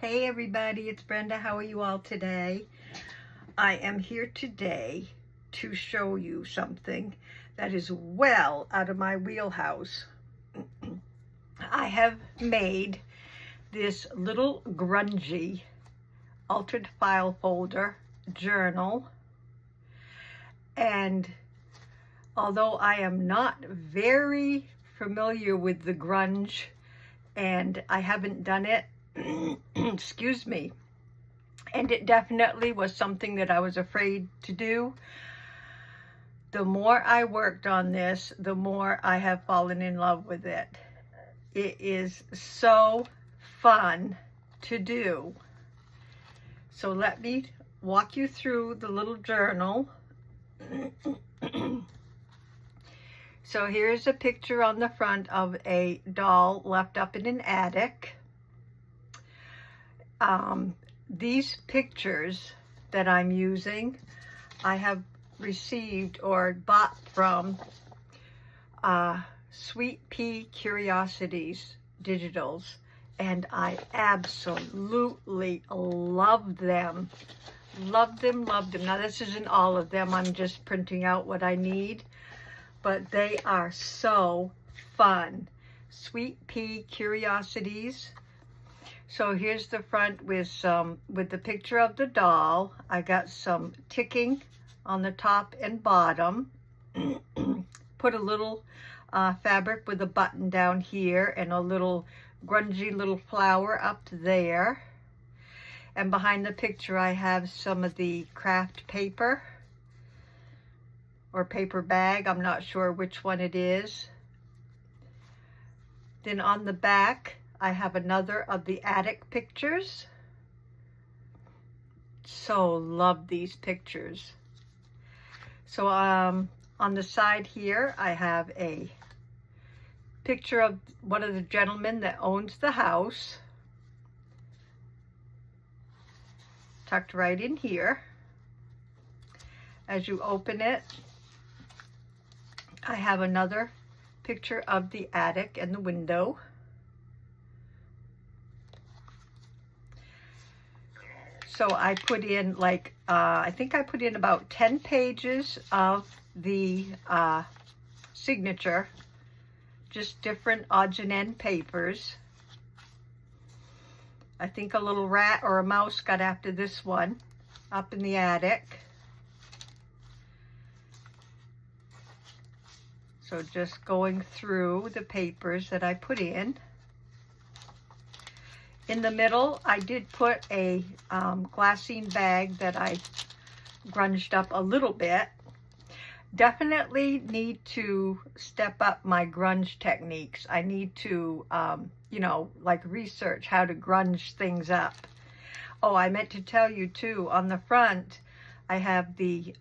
Hey everybody, it's Brenda. How are you all today? I am here today to show you something that is well out of my wheelhouse. I have made this little grungy altered file folder journal, and although I am not very familiar with the grunge and I haven't done it, excuse me, and it definitely was something that I was afraid to do, the more I worked on this, the more I have fallen in love with it. It is so fun to do. So let me walk you through the little journal. So here's a picture on the front of a doll left up in an attic. These pictures that I'm using, I have received or bought from Sweet Pea Curiosities Digitals, and I absolutely love them. Love them, love them. Now this isn't all of them, I'm just printing out what I need, but they are so fun. Sweet Pea Curiosities. So here's the front with the picture of the doll. I got some ticking on the top and bottom. Put a little fabric with a button down here and a little grungy little flower up there. And behind the picture I have some of the craft paper or paper bag. I'm not sure which one it is. Then on the back I have another of the attic pictures. So love these pictures. So on the side here I have a picture of one of the gentlemen that owns the house, tucked right in here. As you open it, I have another picture of the attic and the window. So I put in like, I think I put in about 10 pages of the signature, just different odds and end papers. I think a little rat or a mouse got after this one up in the attic. So just going through the papers that I put in. In the middle, I did put a glassine bag that I grunged up a little bit. Definitely need to step up my grunge techniques. I need to, you know, like research how to grunge things up. Oh, I meant to tell you too, on the front, I have the,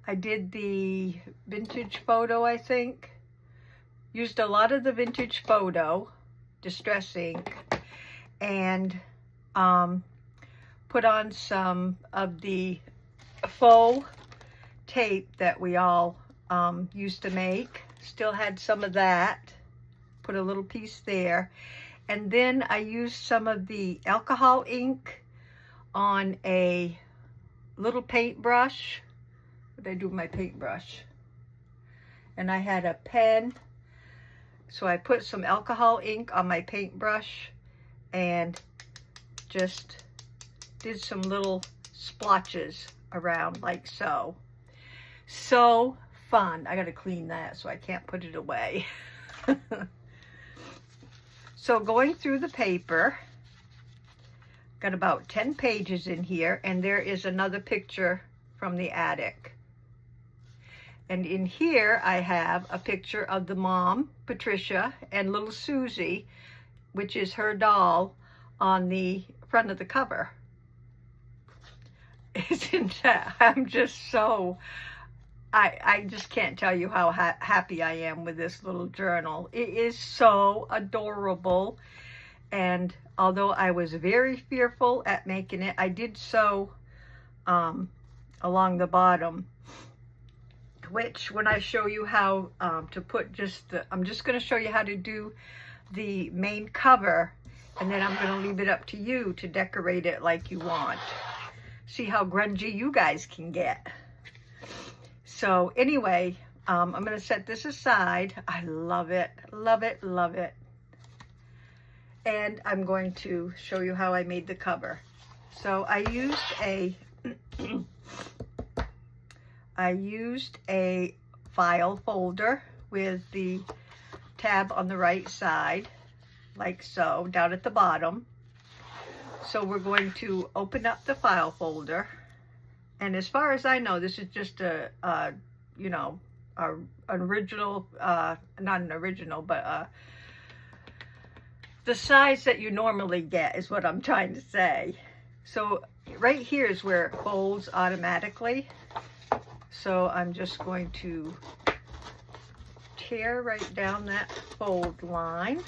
I did the vintage photo, I think. Used a lot of the vintage photo, Distress ink, and put on some of the faux tape that we all used to make. Still had some of that. Put a little piece there. And then I used some of the alcohol ink on a little paintbrush. What did I do with my paintbrush? And I had a pen. So I put some alcohol ink on my paintbrush and just did some little splotches around like so. So fun. I gotta clean that so I can't put it away. So going through the paper, got about 10 pages in here, and there is another picture from the attic. And in here I have a picture of the mom, Patricia, and little Susie, which is her doll, on the front of the cover. Isn't that, I'm just so, I just can't tell you how happy I am with this little journal. It is so adorable. And although I was very fearful at making it, I did sew along the bottom, which when I show you how to put just the, I'm just going to show you how to do the main cover And then I'm going to leave it up to you to decorate it like you want. See how grungy you guys can get. So anyway, I'm going to set this aside. I love it, love it, love it. And I'm going to show you how I made the cover. So I used a file folder with the tab on the right side, like so, down at the bottom. So we're going to open up the file folder. And as far as I know, this is just an original, not an original, but the size that you normally get is what I'm trying to say. So right here is where it folds automatically. So I'm just going to tear right down that fold line.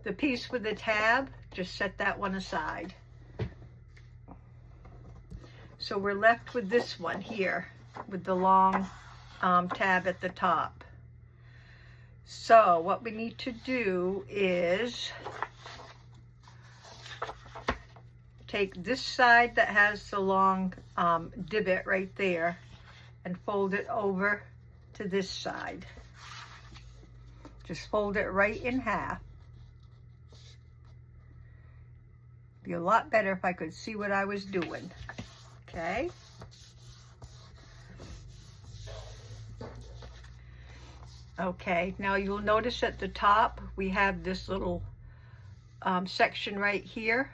The piece with the tab, just set that one aside. So we're left with this one here with the long tab at the top. So what we need to do is take this side that has the long divot right there and fold it over to this side. Just fold it right in half. Be a lot better if I could see what I was doing. Okay. Okay, now you'll notice at the top we have this little section right here.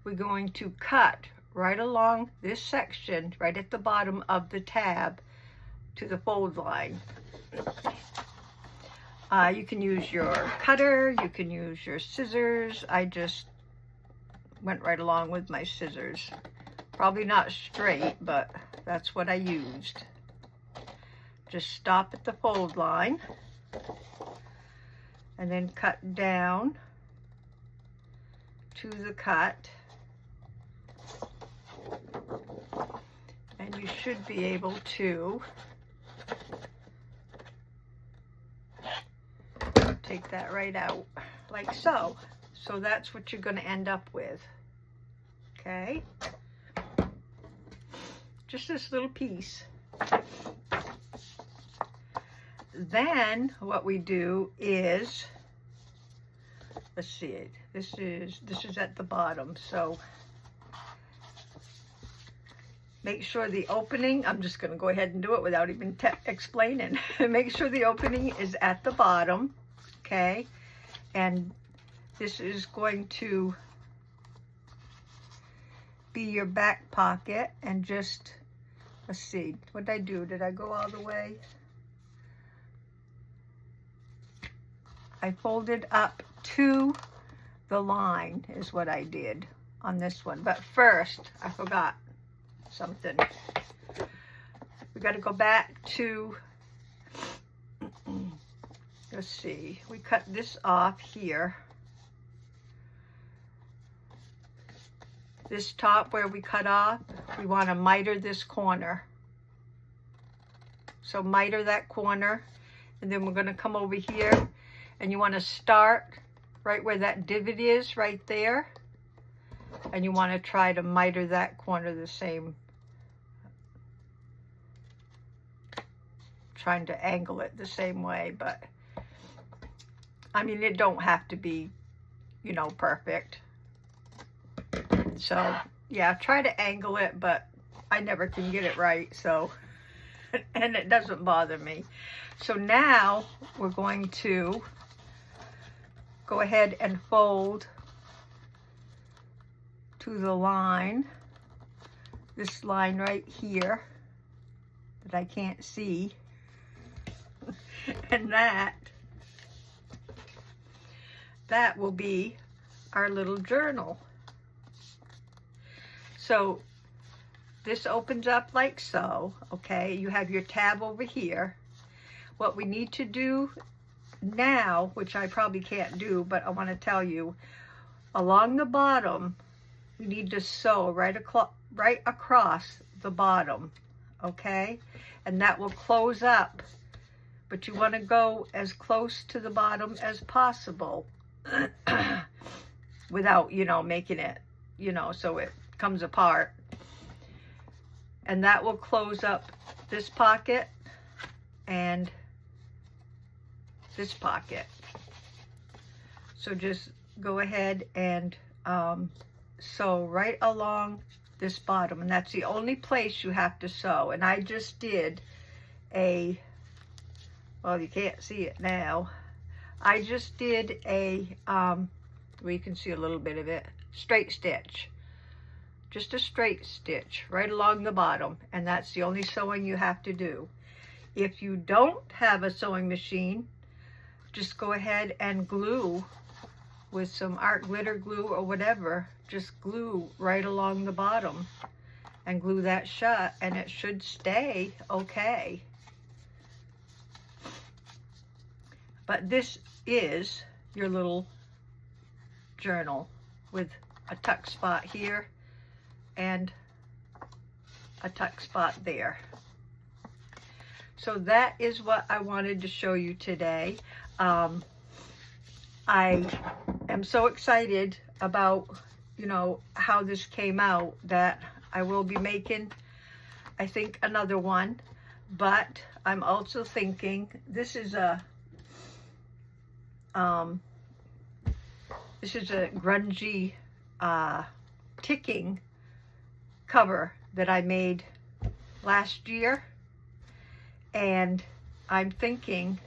We're going to cut right along this section, right at the bottom of the tab to the fold line. You can use your cutter, you can use your scissors. I just went right along with my scissors. Probably not straight, but that's what I used. Just stop at the fold line and then cut down to the cut. And you should be able to take that right out like so. So that's what you're going to end up with. Okay? Just this little piece. Then what we do is, let's see it. This is at the bottom. So make sure the opening, I'm just going to go ahead and do it without even explaining. Make sure the opening is at the bottom. Okay? And this is going to be your back pocket, and just, let's see, what did I do? Did I go all the way? I folded up to the line is what I did on this one. But first, I forgot something. We got to go back to, let's see, we cut this off here. This top where we cut off, we want to miter this corner. So miter that corner, and then we're going to come over here, and you want to start right where that divot is, right there. And you want to try to miter that corner the same. Trying to angle it the same way, but I mean, it don't have to be, you know, perfect. So yeah, try to angle it, but I never can get it right, so, and it doesn't bother me. So now we're going to go ahead and fold to the line, this line right here that I can't see, and that will be our little journal. So this opens up like so, okay? You have your tab over here. What we need to do now, which I probably can't do, but I want to tell you, along the bottom, you need to sew right across the bottom, okay? And that will close up, but you want to go as close to the bottom as possible. without, you know, making it, you know, so it comes apart. And that will close up this pocket and this pocket. So just go ahead and sew right along this bottom, and that's the only place you have to sew. And I just did a, well, you can't see it now, I just did a well, you can see a little bit of it, straight stitch, just a straight stitch right along the bottom, and that's the only sewing you have to do. If you don't have a sewing machine, just go ahead and glue with some art glitter glue or whatever, just glue right along the bottom and glue that shut, and it should stay okay. But this is your little journal with a tuck spot here and a tuck spot there. So that is what I wanted to show you today. I am so excited about, you know, how this came out that I will be making, I think, another one. But I'm also thinking this is a grungy ticking cover that I made last year, and I'm thinking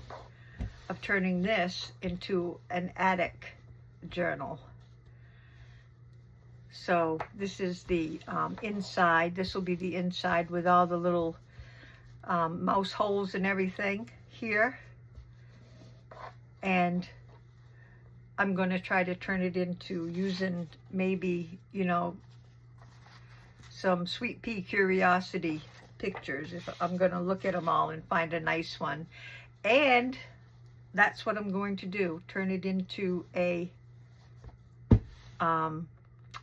of turning this into an attic journal. So this is the inside. This will be the inside with all the little mouse holes and everything here. And I'm going to try to turn it into using maybe, you know, some Sweet Pea Curiosity pictures. If I'm going to look at them all and find a nice one. And that's what I'm going to do, turn it into a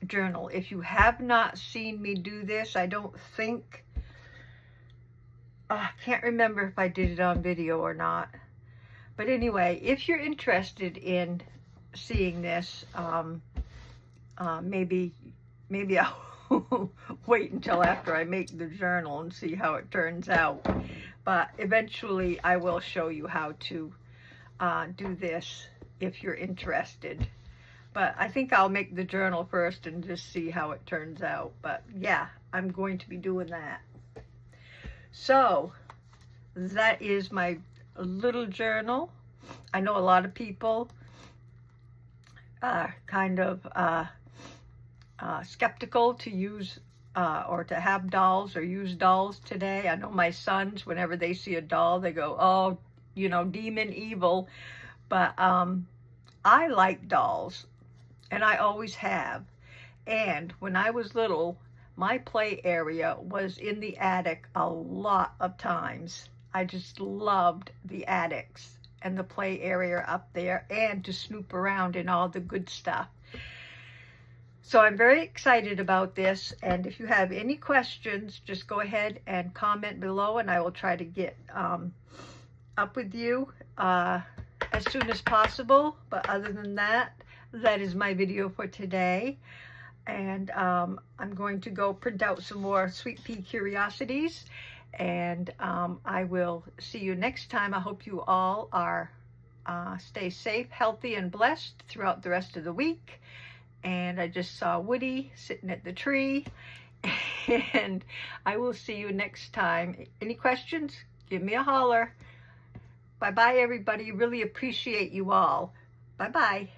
journal. If you have not seen me do this, I don't think, I can't remember if I did it on video or not. But anyway, if you're interested in seeing this, maybe I'll wait until after I make the journal and see how it turns out. But eventually I will show you how to do this if you're interested. But I think I'll make the journal first and just see how it turns out. But yeah, I'm going to be doing that. So that is my little journal. I know a lot of people are kind of skeptical to use or to have dolls or use dolls today. I know my sons, whenever they see a doll, they go, oh, you know, demon evil. But I like dolls, and I always have. And when I was little, my play area was in the attic a lot of times. I just loved the attics and the play area up there, and to snoop around in all the good stuff. So I'm very excited about this, and if you have any questions, just go ahead and comment below, and I will try to get up with you as soon as possible. But other than that, that is my video for today. And I'm going to go print out some more Sweet Pea Curiosities, and I will see you next time. I hope you all are stay safe, healthy, and blessed throughout the rest of the week. And I just saw Woody sitting at the tree, and I will see you next time. Any questions? Give me a holler. Bye-bye, everybody. Really appreciate you all. Bye-bye.